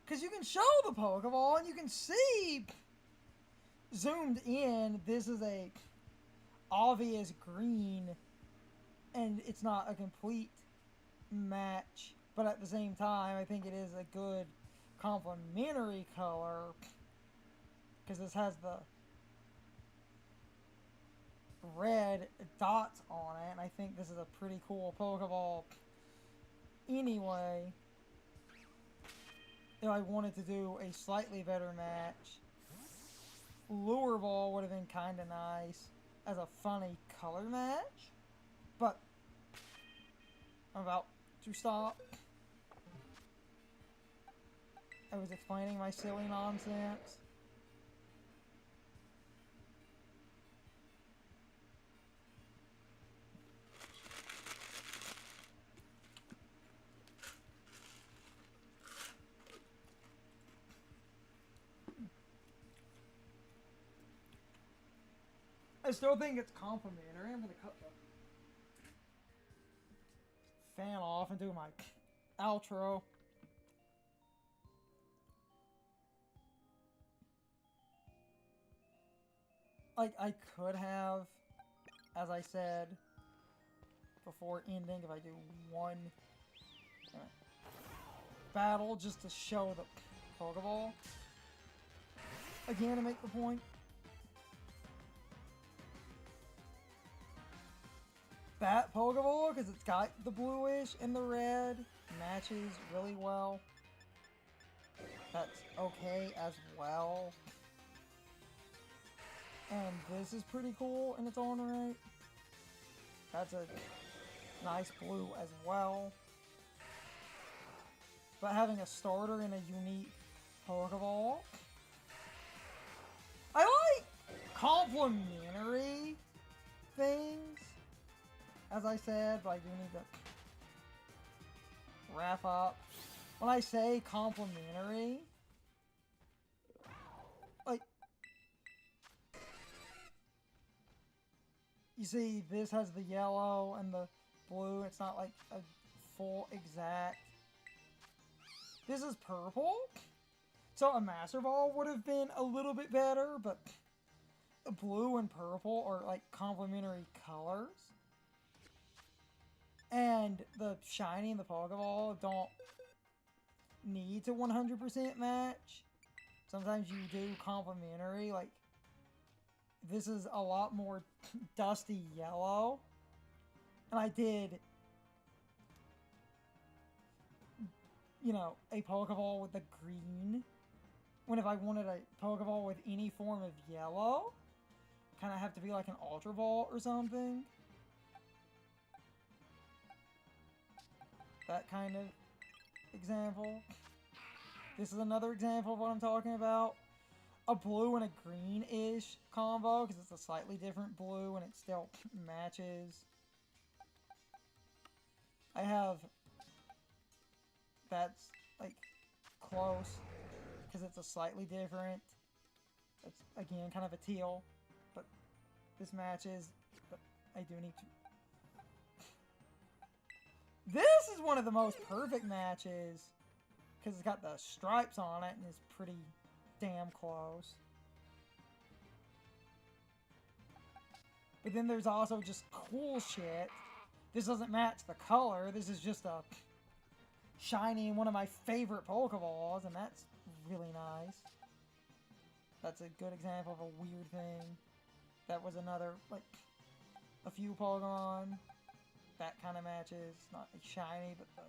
Because you can show the Pokeball and you can see zoomed in, this is a obvious green and it's not a complete match, but at the same time I think it is a good complementary color because this has the red dots on it, and I think this is a pretty cool Pokeball anyway. If I wanted to do a slightly better match, Lure Ball would have been kind of nice as a funny color match, but I'm about to stop. I was explaining my silly nonsense. I still think it's complimentary. I'm gonna cut the fan off and do my outro. Like, I could have, as I said before ending, if I do one battle just to show the Pokeball. Again, to make the point. That Pokeball, because it's got the bluish and the red, matches really well. That's okay as well. And this is pretty cool in its own right. That's a nice blue as well. But having a starter and a unique Pokeball. I like complementary things, as I said, but I do need to wrap up. When I say complimentary, like, you see this has the yellow and the blue. It's not like a full exact. This is purple. So a Master Ball would have been a little bit better, but blue and purple are like complementary colors. And the shiny and the Pokeball don't need to 100% match. Sometimes you do complementary, like this is a lot more dusty yellow. And I did, you know, a Pokeball with the green. When if I wanted a Pokeball with any form of yellow, kind of have to be like an Ultra Ball or something. That kind of example. This is another example of what I'm talking about. A blue and a greenish combo, because it's a slightly different blue and it still matches. I have, that's like close, because it's a slightly different. It's again kind of a teal, but this matches, but I do need to. This is one of the most perfect matches, because it's got the stripes on it and is pretty damn close. But then there's also just cool shit. This doesn't match the color. This is just a shiny in one of my favorite Pokeballs, and that's really nice. That's a good example of a weird thing. That was another, like, a few Pokemon. That kind of matches. Not shiny, but the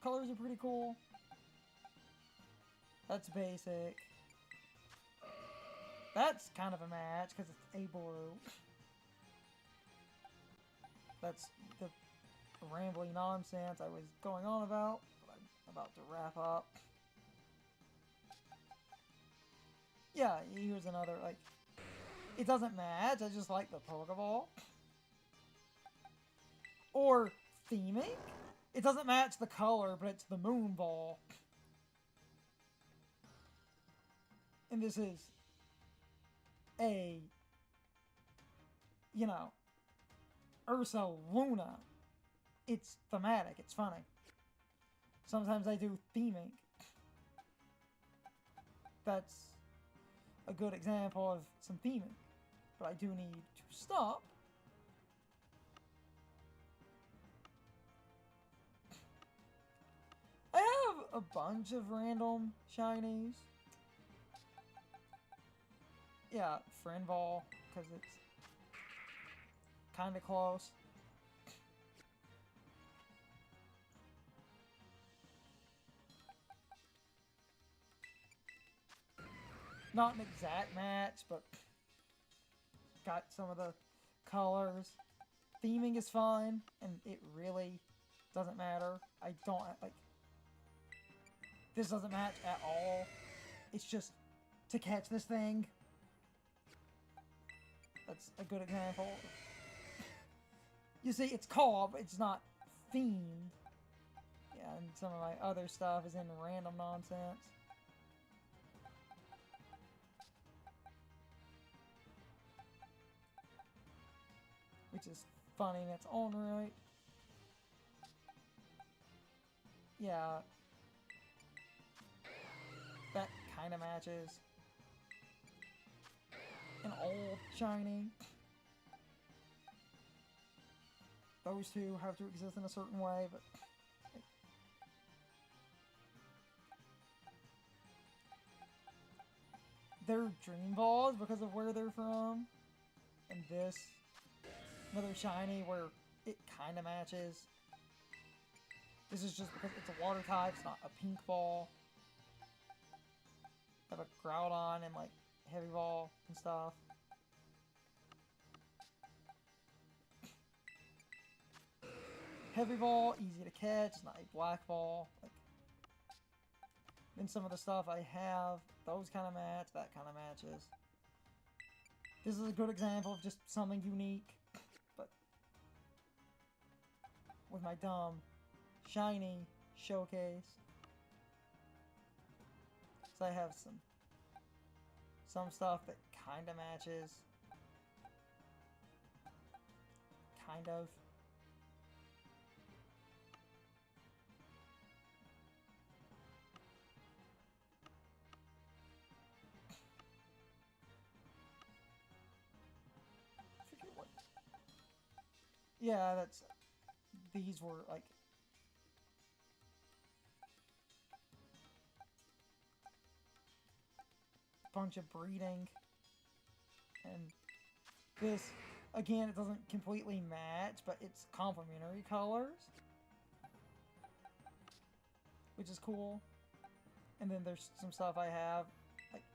colors are pretty cool. That's basic. That's kind of a match, because it's a blue. That's the rambling nonsense I was going on about, but I'm about to wrap up. Yeah, here's another, like, it doesn't match, I just like the Pokeball. Or theming. It doesn't match the color, but it's the Moon Ball. And this is a, you know, Ursa Luna, it's thematic, it's funny. Sometimes I do theming. That's a good example of some theming. But I do need to stop. I have a bunch of random shinies. Yeah, Friend Ball, because it's kind of close. Not an exact match, but got some of the colors. Theming is fun, and it really doesn't matter. I don't, like, this doesn't match at all. It's just to catch this thing. That's a good example. You see, it's co-op, it's not themed. Yeah, and some of my other stuff is in random nonsense. Which is funny in its own right. Yeah. That kind of matches. An old shiny. Those two have to exist in a certain way, but... they're dream balls because of where they're from. And this... another shiny where it kind of matches. This is just because it's a water type, it's not a pink ball. I have a Groudon and like Heavy Ball and stuff. Heavy Ball, easy to catch, it's not a black ball. Like, then some of the stuff I have, those kind of match, that kind of matches. This is a good example of just something unique. But with my dumb shiny showcase, so I have some stuff that kind of matches, kind of. I forget what. Yeah, that's. These were like. Bunch of breeding, and this again, it doesn't completely match, but it's complementary colors, which is cool. And then there's some stuff I have, like,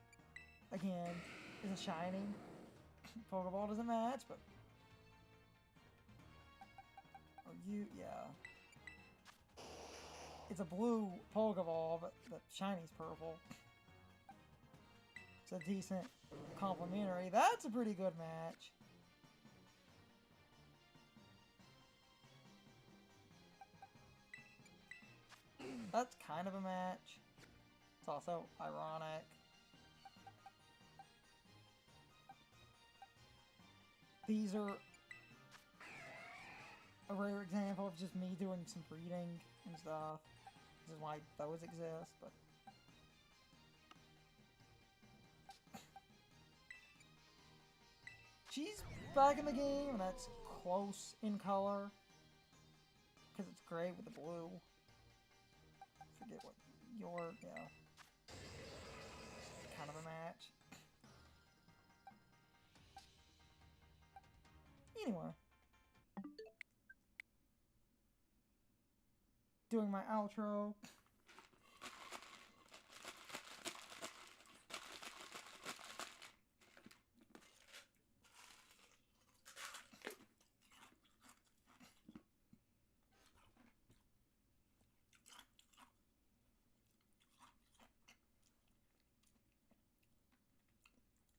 again, is a shiny. Pokeball doesn't match, but yeah, it's a blue Pokeball, but the shiny's purple. A decent complimentary. That's a pretty good match. That's kind of a match. It's also ironic. These are a rare example of just me doing some breeding and stuff. This is why those exist, but she's back in the game, and that's close in color. Because it's gray with the blue. Forget what yeah. Kind of a match. Anyway. Doing my outro.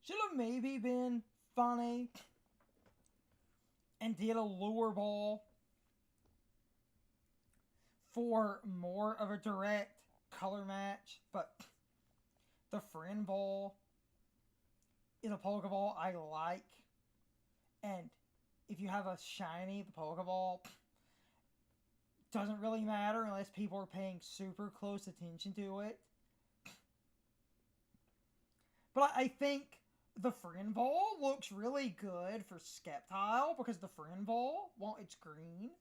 Should have maybe been funny and did a lure ball for more of a direct color match, but the friend ball is a Pokeball I like. And if you have a shiny, the Pokeball doesn't really matter unless people are paying super close attention to it. But I think the Friend Ball looks really good for Sceptile because the Friend Ball, while it's green,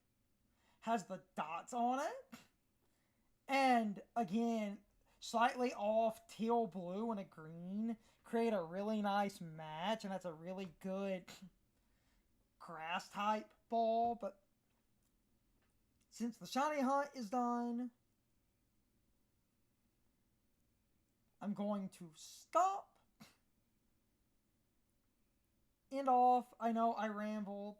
has the dots on it. And again, slightly off teal blue and a green create a really nice match, and that's a really good grass type ball. But since the shiny hunt is done, I'm going to stop. End off. I know I rambled.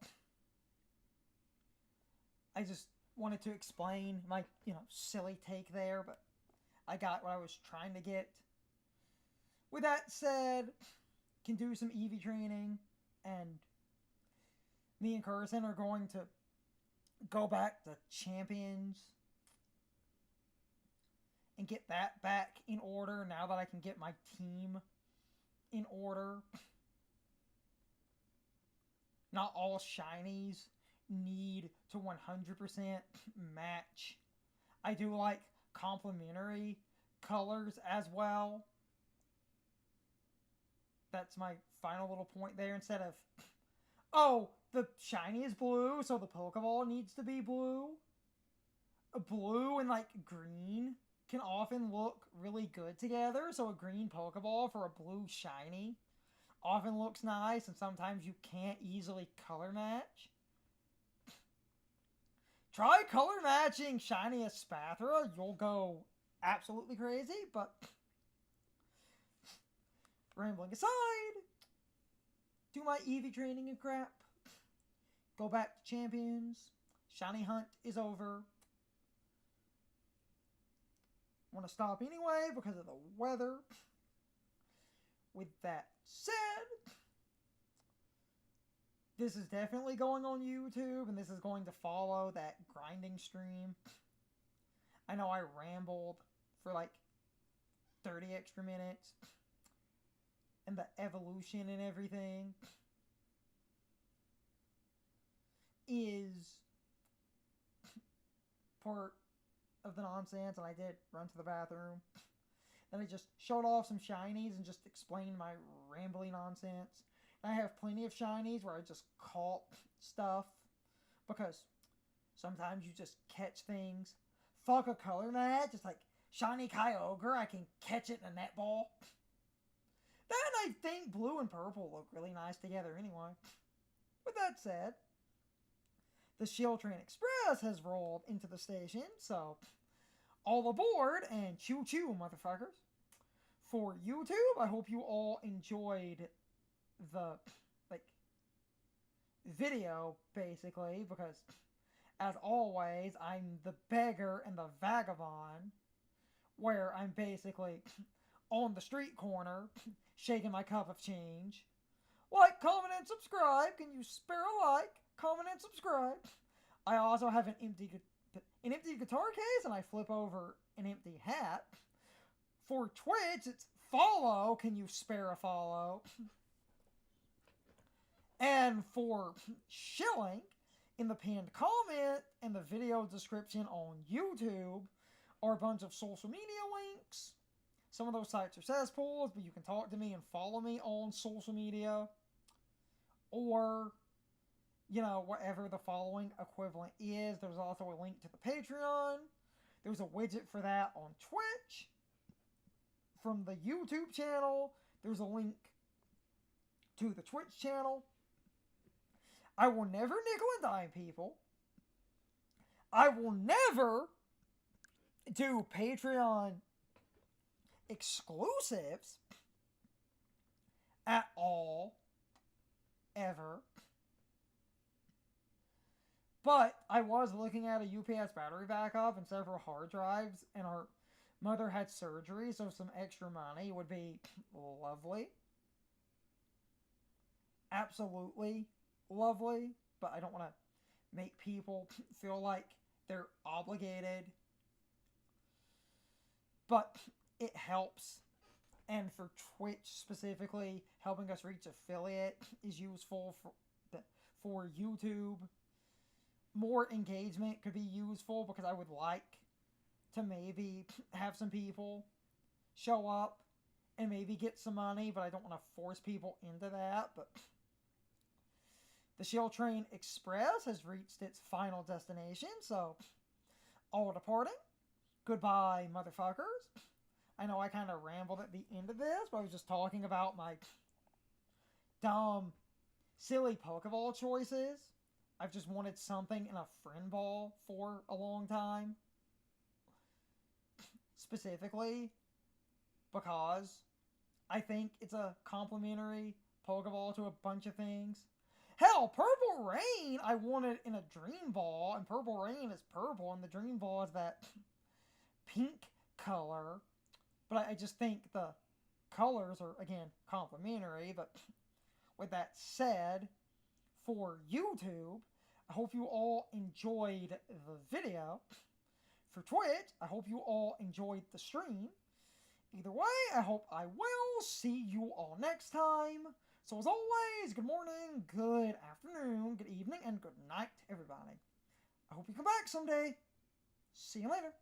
I just wanted to explain my, silly take there, but I got what I was trying to get. With that said, can do some EV training, and me and Carson are going to go back to Champions and get that back in order now that I can get my team in order. Not all shinies need to 100% match. I do like complementary colors as well. That's my final little point there. Instead of, oh, the shiny is blue, so the Pokeball needs to be blue. Blue and green can often look really good together. So a green Pokeball for a blue shiny often looks nice, and sometimes you can't easily color match. Try color matching shiny Espathra. You'll go absolutely crazy, but rambling aside, do my Eevee training and crap. Go back to Champions. Shiny hunt is over. Want to stop anyway because of the weather. With that said, this is definitely going on YouTube, and this is going to follow that grinding stream. I know I rambled for 30 extra minutes, and the evolution and everything is part of the nonsense, and I did run to the bathroom. Then I just showed off some shinies and just explained my rambly nonsense. And I have plenty of shinies where I just caught stuff because sometimes you just catch things. Fuck a color match. It's like shiny Kyogre, I can catch it in a netball. Then I think blue and purple look really nice together anyway. With that said, the Shield Train Express has rolled into the station, so all aboard and choo choo, motherfuckers. For YouTube, I hope you all enjoyed the video basically, because as always I'm the beggar and the vagabond, where I'm basically on the street corner shaking my cup of change. Like, comment, and subscribe. Can you spare a like? Comment and subscribe. I also have an empty guitar case, and I flip over an empty hat. For Twitch, it's follow. Can you spare a follow? And for shilling, in the pinned comment and the video description on YouTube are a bunch of social media links. Some of those sites are cesspools, but you can talk to me and follow me on social media. Or, whatever the following equivalent is. There's also a link to the Patreon. There's a widget for that on Twitch. From the YouTube channel, there's a link to the Twitch channel. I will never nickel and dime people. I will never do Patreon exclusives at all, ever. But I was looking at a UPS battery backup and several hard drives, and our mother had surgery, so some extra money would be lovely. Absolutely lovely, but I don't want to make people feel like they're obligated. But it helps And for Twitch specifically, helping us reach affiliate is useful for YouTube. More engagement could be useful because I would like to maybe have some people show up and maybe get some money, but I don't want to force people into that. But the Shield Train Express has reached its final destination, so all departing. Goodbye, motherfuckers. I know I kind of rambled at the end of this, but I was just talking about my dumb, silly Pokeball choices. I've just wanted something in a friend ball for a long time. Specifically because I think it's a complimentary Pokeball to a bunch of things. Hell, Purple Rain I wanted in a Dream Ball, and Purple Rain is purple, and the Dream Ball is that pink color. But I just think the colors are, again, complimentary. But with that said, for YouTube, I hope you all enjoyed the video. For Twitch, I hope you all enjoyed the stream. Either way, I hope I will see you all next time. So as always, good morning, good afternoon, good evening, and good night, everybody. I hope you come back someday. See you later.